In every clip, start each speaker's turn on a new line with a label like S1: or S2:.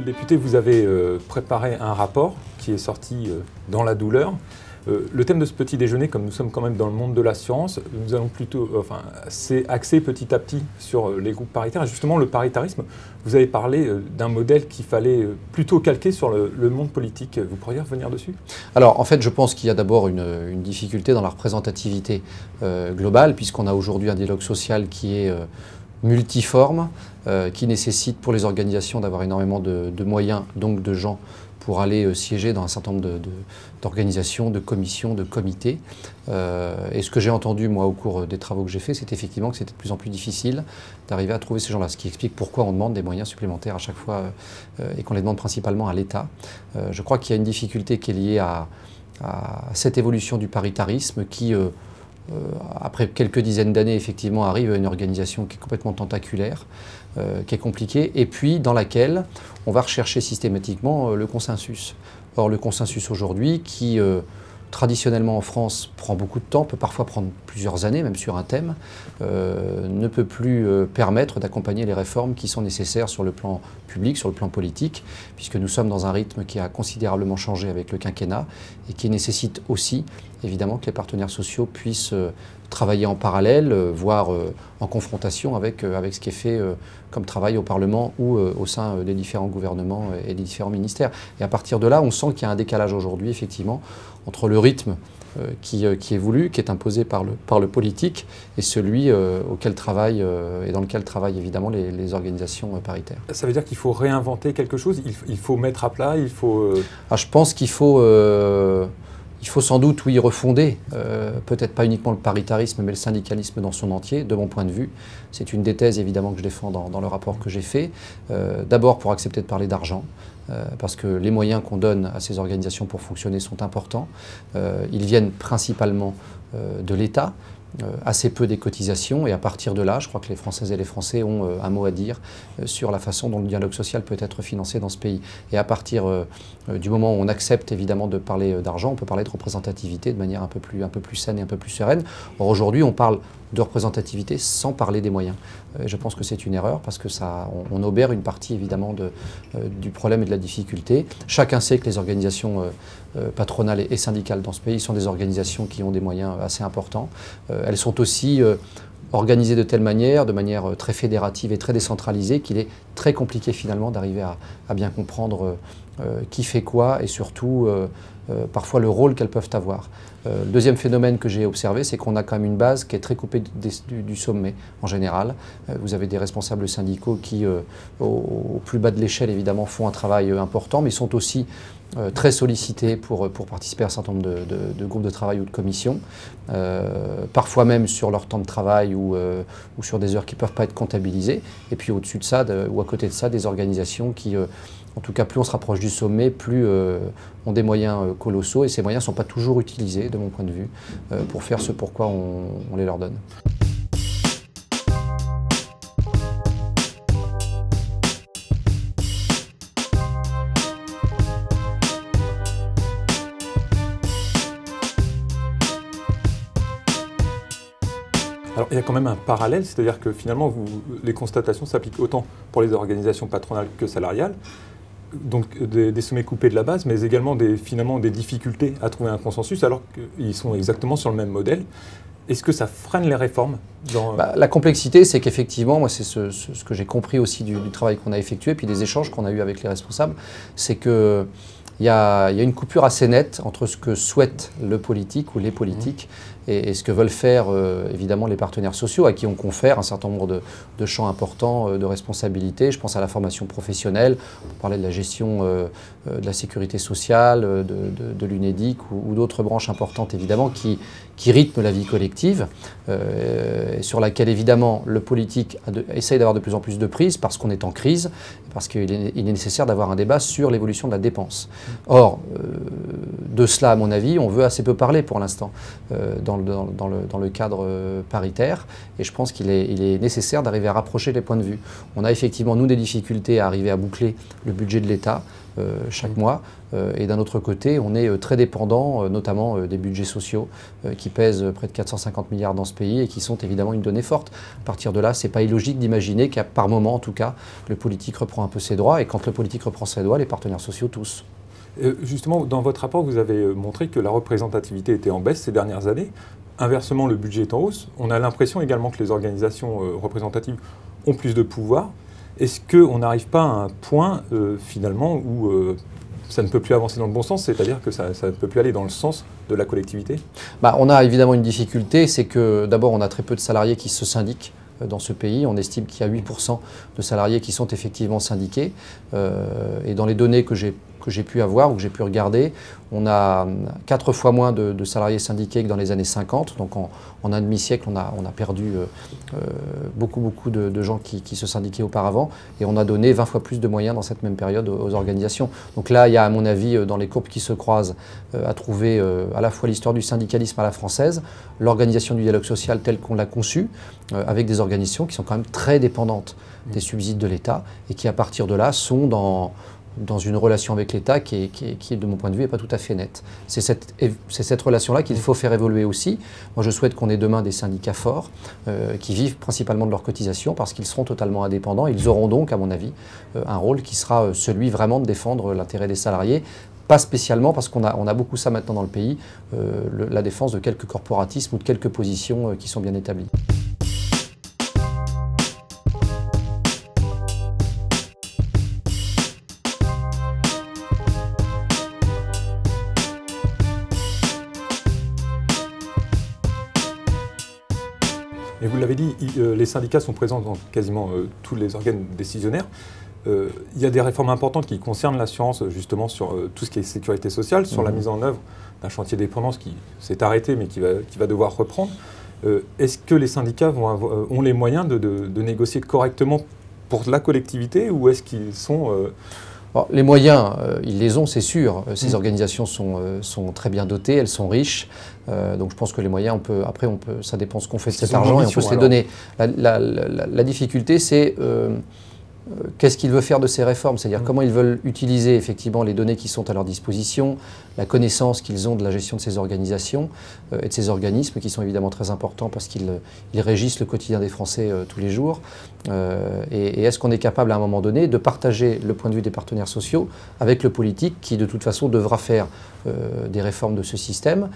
S1: le député, vous avez préparé un rapport qui est sorti dans la douleur. Le thème de ce petit déjeuner, comme nous sommes quand même dans le monde de l'assurance, nous allons plutôt, c'est axé petit à petit sur les groupes paritaires. Et justement, le paritarisme, vous avez parlé d'un modèle qu'il fallait plutôt calquer sur le monde politique. Vous pourriez revenir dessus?
S2: Alors, en fait, je pense qu'il y a d'abord une difficulté dans la représentativité globale, puisqu'on a aujourd'hui un dialogue social qui est multiforme, qui nécessite pour les organisations d'avoir énormément de moyens, donc de gens, pour aller siéger dans un certain nombre d'organisations, de commissions, de comités. Et ce que j'ai entendu, moi, au cours des travaux que j'ai faits, c'est effectivement que c'était de plus en plus difficile d'arriver à trouver ces gens-là, ce qui explique pourquoi on demande des moyens supplémentaires à chaque fois et qu'on les demande principalement à l'État. Je crois qu'il y a une difficulté qui est liée à cette évolution du paritarisme qui, après quelques dizaines d'années, effectivement, arrive à une organisation qui est complètement tentaculaire, qui est compliquée, et puis dans laquelle on va rechercher systématiquement le consensus. Or, le consensus aujourd'hui, qui traditionnellement en France prend beaucoup de temps, peut parfois prendre plusieurs années, même sur un thème, ne peut plus permettre d'accompagner les réformes qui sont nécessaires sur le plan public, sur le plan politique, puisque nous sommes dans un rythme qui a considérablement changé avec le quinquennat et qui nécessite aussi, évidemment, que les partenaires sociaux puissent travailler en parallèle, voire en confrontation avec ce qui est fait comme travail au Parlement ou au sein des différents gouvernements et des différents ministères. Et à partir de là, on sent qu'il y a un décalage aujourd'hui, effectivement, entre le rythme qui est voulu, qui est imposé par le politique, et celui auquel travaillent et dans lequel travaillent évidemment les organisations paritaires.
S1: Ça veut dire qu'il faut réinventer quelque chose, il faut mettre à plat, il faut...
S2: Je pense qu'il faut... Il faut sans doute, oui, refonder, peut-être pas uniquement le paritarisme, mais le syndicalisme dans son entier, de mon point de vue. C'est une des thèses, évidemment, que je défends dans le rapport que j'ai fait. D'abord, pour accepter de parler d'argent, parce que les moyens qu'on donne à ces organisations pour fonctionner sont importants. Ils viennent principalement de l'État, assez peu des cotisations, et à partir de là, je crois que les Françaises et les Français ont un mot à dire sur la façon dont le dialogue social peut être financé dans ce pays. Et à partir du moment où on accepte évidemment de parler d'argent, on peut parler de représentativité de manière un peu plus saine et un peu plus sereine. Or aujourd'hui, on parle de représentativité sans parler des moyens. Je pense que c'est une erreur parce que on obère une partie évidemment du problème et de la difficulté. Chacun sait que les organisations patronales et syndicales dans ce pays sont des organisations qui ont des moyens assez importants. Elles sont aussi organisées de manière très fédérative et très décentralisée, qu'il est très compliqué finalement d'arriver à bien comprendre qui fait quoi et surtout parfois le rôle qu'elles peuvent avoir. Le deuxième phénomène que j'ai observé, c'est qu'on a quand même une base qui est très coupée du sommet en général. Vous avez des responsables syndicaux qui, au plus bas de l'échelle évidemment, font un travail important, mais sont aussi très sollicités pour participer à un certain nombre de groupes de travail ou de commissions, parfois même sur leur temps de travail ou sur des heures qui ne peuvent pas être comptabilisées. Et puis au-dessus de ça, ou à côté de ça, des organisations qui, en tout cas, plus on se rapproche du sommet, plus ont des moyens colossaux, et ces moyens ne sont pas toujours utilisés, de mon point de vue, pour faire ce pourquoi on les leur donne.
S1: Alors, il y a quand même un parallèle, c'est-à-dire que finalement, les constatations s'appliquent autant pour les organisations patronales que salariales, donc des sommets coupés de la base, mais également finalement des difficultés à trouver un consensus, alors qu'ils sont exactement sur le même modèle. Est-ce que ça freine les réformes
S2: La complexité, c'est qu'effectivement, moi, c'est ce que j'ai compris aussi du travail qu'on a effectué, puis des échanges qu'on a eus avec les responsables, c'est que il y a une coupure assez nette entre ce que souhaite le politique ou les politiques et ce que veulent faire évidemment les partenaires sociaux à qui on confère un certain nombre de champs importants de responsabilités. Je pense à la formation professionnelle, on peut parler de la gestion de la sécurité sociale, de l'UNEDIC ou d'autres branches importantes évidemment qui rythment la vie collective, sur laquelle évidemment le politique essaye d'avoir de plus en plus de prise parce qu'on est en crise, parce qu'il est nécessaire d'avoir un débat sur l'évolution de la dépense. Or, de cela, à mon avis, on veut assez peu parler pour l'instant dans le cadre paritaire. Et je pense qu'il est nécessaire d'arriver à rapprocher les points de vue. On a effectivement, nous, des difficultés à arriver à boucler le budget de l'État chaque mois. Et d'un autre côté, on est très dépendant, notamment des budgets sociaux, qui pèsent près de 450 milliards dans ce pays et qui sont évidemment une donnée forte. À partir de là, ce n'est pas illogique d'imaginer qu'à par moment, en tout cas, le politique reprend un peu ses droits. Et quand le politique reprend ses droits, les partenaires sociaux tous.
S1: Justement, dans votre rapport, vous avez montré que la représentativité était en baisse ces dernières années. Inversement, le budget est en hausse. On a l'impression également que les organisations représentatives ont plus de pouvoir. Est-ce qu'on n'arrive pas à un point, finalement, où ça ne peut plus avancer dans le bon sens, c'est-à-dire que ça ne peut plus aller dans le sens de la collectivité?
S2: On a évidemment une difficulté, c'est que d'abord on a très peu de salariés qui se syndiquent dans ce pays. On estime qu'il y a 8% de salariés qui sont effectivement syndiqués. Et dans les données que j'ai pu avoir ou que j'ai pu regarder, on a 4 fois moins de salariés syndiqués que dans les années 50. Donc en un demi-siècle, on a perdu beaucoup de gens qui se syndiquaient auparavant. Et on a donné 20 fois plus de moyens dans cette même période aux organisations. Donc là, il y a à mon avis, dans les courbes qui se croisent, à trouver à la fois l'histoire du syndicalisme à la française, l'organisation du dialogue social telle qu'on l'a conçue, avec des organisations qui sont quand même très dépendantes des subsides de l'État et qui, à partir de là, sont dans une relation avec l'État qui, de mon point de vue, n'est pas tout à fait nette. C'est cette relation-là qu'il faut faire évoluer aussi. Moi, je souhaite qu'on ait demain des syndicats forts qui vivent principalement de leurs cotisations parce qu'ils seront totalement indépendants. Ils auront donc, à mon avis, un rôle qui sera celui vraiment de défendre l'intérêt des salariés. Pas spécialement, parce qu'on a beaucoup ça maintenant dans le pays, la défense de quelques corporatismes ou de quelques positions qui sont bien établies.
S1: Et vous l'avez dit, les syndicats sont présents dans quasiment tous les organes décisionnaires. Il y a des réformes importantes qui concernent l'assurance, justement, sur tout ce qui est sécurité sociale, sur la mise en œuvre d'un chantier de dépendance qui s'est arrêté, mais qui va devoir reprendre. Est-ce que les syndicats ont les moyens de négocier correctement pour la collectivité, ou est-ce qu'ils sont...
S2: Bon, les moyens, ils les ont, c'est sûr. Ces organisations sont très bien dotées, elles sont riches. Donc je pense que les moyens, ça dépend ce qu'on fait de cet argent et on peut se les donner. La difficulté, c'est qu'est-ce qu'ils veulent faire de ces réformes, c'est-à-dire comment ils veulent utiliser effectivement les données qui sont à leur disposition, la connaissance qu'ils ont de la gestion de ces organisations et de ces organismes qui sont évidemment très importants parce qu'ils régissent le quotidien des Français tous les jours. Et est-ce qu'on est capable à un moment donné de partager le point de vue des partenaires sociaux avec le politique qui de toute façon devra faire des réformes de ce système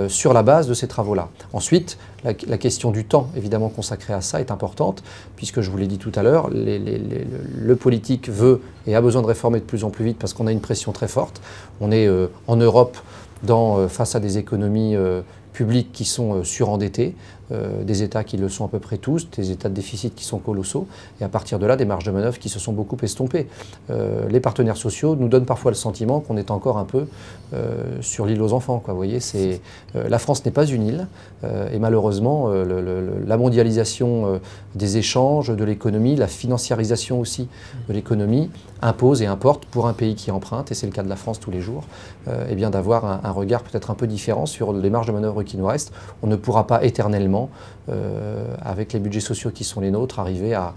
S2: sur la base de ces travaux-là. Ensuite, la question du temps évidemment consacré à ça est importante puisque je vous l'ai dit tout à l'heure, le politique veut et a besoin de réformer de plus en plus vite parce qu'on a une pression très forte. On est en Europe face à des économies publics qui sont surendettés, des États qui le sont à peu près tous, des États de déficit qui sont colossaux, et à partir de là, des marges de manœuvre qui se sont beaucoup estompées. Les partenaires sociaux nous donnent parfois le sentiment qu'on est encore un peu sur l'île aux enfants, quoi. Vous voyez, la France n'est pas une île, et malheureusement, la mondialisation des échanges, de l'économie, la financiarisation aussi de l'économie impose et importe pour un pays qui emprunte, et c'est le cas de la France tous les jours, eh bien d'avoir un regard peut-être un peu différent sur les marges de manœuvre qui nous restent. On ne pourra pas éternellement, avec les budgets sociaux qui sont les nôtres, arriver à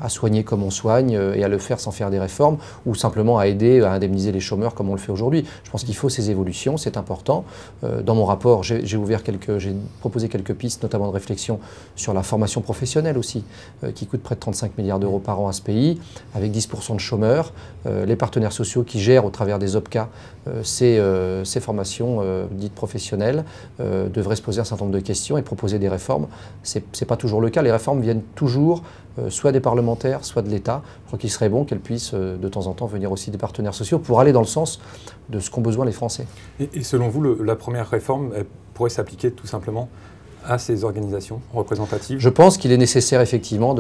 S2: soigner comme on soigne et à le faire sans faire des réformes ou simplement à aider à indemniser les chômeurs comme on le fait aujourd'hui. Je pense qu'il faut ces évolutions, c'est important. Dans mon rapport, j'ai proposé quelques pistes, notamment de réflexion sur la formation professionnelle aussi, qui coûte près de 35 milliards d'euros par an à ce pays, avec 10% de chômeurs. Les partenaires sociaux qui gèrent au travers des OPCA ces formations dites professionnelles devraient se poser un certain nombre de questions et proposer des réformes. C'est pas toujours le cas. Les réformes viennent toujours soit des parlementaires, soit de l'État. Je crois qu'il serait bon qu'elles puissent de temps en temps venir aussi des partenaires sociaux pour aller dans le sens de ce qu'ont besoin les Français.
S1: Et selon vous, la première réforme, elle pourrait s'appliquer tout simplement à ces organisations représentatives?
S2: Je pense qu'il est nécessaire effectivement,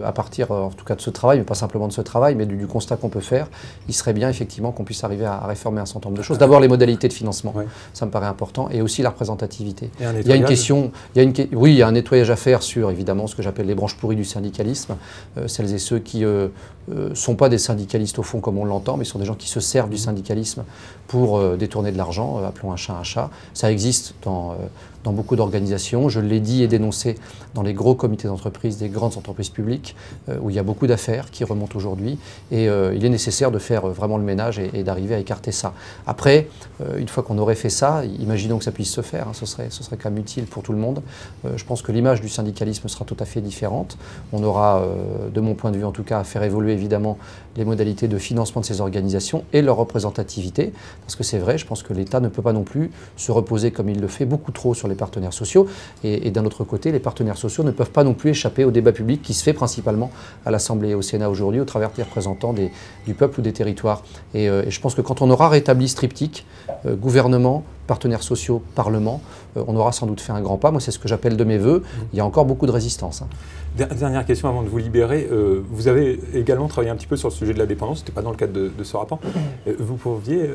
S2: à partir en tout cas de ce travail, mais pas simplement de ce travail, mais du constat qu'on peut faire, il serait bien effectivement qu'on puisse arriver à réformer un certain nombre de choses. D'abord les modalités de financement, ça me paraît important, et aussi la représentativité. Il y a une question, oui, il y a un nettoyage à faire sur évidemment ce que j'appelle les branches pourries du syndicalisme, celles et ceux qui ne sont pas des syndicalistes au fond comme on l'entend, mais sont des gens qui se servent du syndicalisme pour détourner de l'argent, appelons un chat un chat. Ça existe dans beaucoup d'organisations. Je l'ai dit et dénoncé dans les gros comités d'entreprise des grandes entreprises publiques où il y a beaucoup d'affaires qui remontent aujourd'hui et il est nécessaire de faire vraiment le ménage et d'arriver à écarter ça. Après, une fois qu'on aurait fait ça, imaginons que ça puisse se faire, hein, ce serait quand même utile pour tout le monde. Je pense que l'image du syndicalisme sera tout à fait différente. On aura, de mon point de vue en tout cas, à faire évoluer évidemment les modalités de financement de ces organisations et leur représentativité, parce que c'est vrai, je pense que l'État ne peut pas non plus se reposer comme il le fait beaucoup trop sur les partenaires sociaux et d'un autre côté, les partenaires sociaux ne peuvent pas non plus échapper au débat public qui se fait principalement à l'Assemblée et au Sénat aujourd'hui au travers des représentants du peuple ou des territoires. Et je pense que quand on aura rétabli ce triptyque, gouvernement, partenaires sociaux, Parlement, on aura sans doute fait un grand pas. Moi, c'est ce que j'appelle de mes voeux. Il y a encore beaucoup de résistance. Hein.
S1: Dernière question avant de vous libérer. Vous avez également travaillé un petit peu sur le sujet de la dépendance. Ce n'était pas dans le cadre de ce rapport. Vous pourriez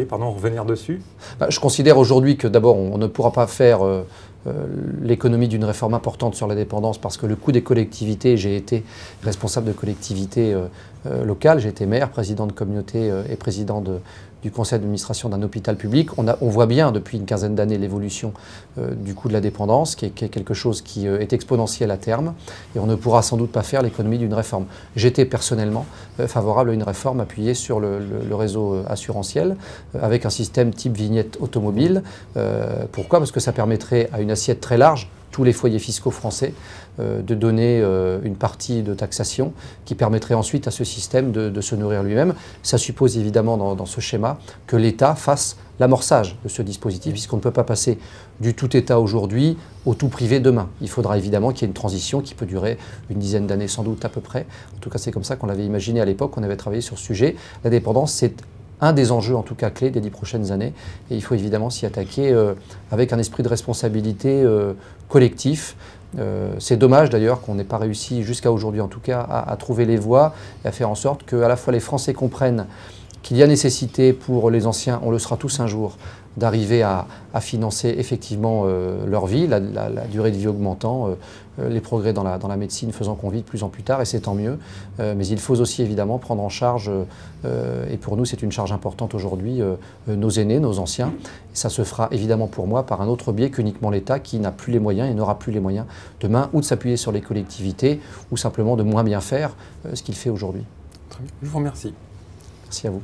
S1: revenir dessus?
S2: Je considère aujourd'hui que d'abord, on ne pourra pas faire l'économie d'une réforme importante sur la dépendance parce que le coût des collectivités, j'ai été responsable de collectivités locales, j'ai été maire, président de communauté et président du conseil d'administration d'un hôpital public. On voit bien depuis une quinzaine d'années l'évolution du coût de la dépendance, qui est quelque chose qui est exponentiel à terme, et on ne pourra sans doute pas faire l'économie d'une réforme. J'étais personnellement favorable à une réforme appuyée sur le réseau assurantiel, avec un système type vignette automobile. Pourquoi? Parce que ça permettrait à une assiette très large, tous les foyers fiscaux français, de donner une partie de taxation qui permettrait ensuite à ce système de se nourrir lui-même. Ça suppose évidemment dans ce schéma que l'État fasse l'amorçage de ce dispositif, puisqu'on ne peut pas passer du tout État aujourd'hui au tout privé demain. Il faudra évidemment qu'il y ait une transition qui peut durer une dizaine d'années sans doute à peu près. En tout cas, c'est comme ça qu'on l'avait imaginé à l'époque, on avait travaillé sur ce sujet. La dépendance, c'est un des enjeux en tout cas clés des 10 prochaines années et il faut évidemment s'y attaquer avec un esprit de responsabilité collectif. C'est dommage d'ailleurs qu'on n'ait pas réussi jusqu'à aujourd'hui en tout cas à trouver les voies et à faire en sorte que à la fois les Français comprennent qu'il y a nécessité pour les anciens, on le sera tous un jour, d'arriver à financer effectivement leur vie, la durée de vie augmentant, les progrès dans la médecine faisant qu'on vit de plus en plus tard, et c'est tant mieux. Mais il faut aussi évidemment prendre en charge, et pour nous c'est une charge importante aujourd'hui, nos aînés, nos anciens. Et ça se fera évidemment pour moi par un autre biais qu'uniquement l'État qui n'a plus les moyens et n'aura plus les moyens demain, ou de s'appuyer sur les collectivités, ou simplement de moins bien faire ce qu'il fait aujourd'hui.
S1: Très bien. Je vous remercie.
S2: Merci à vous.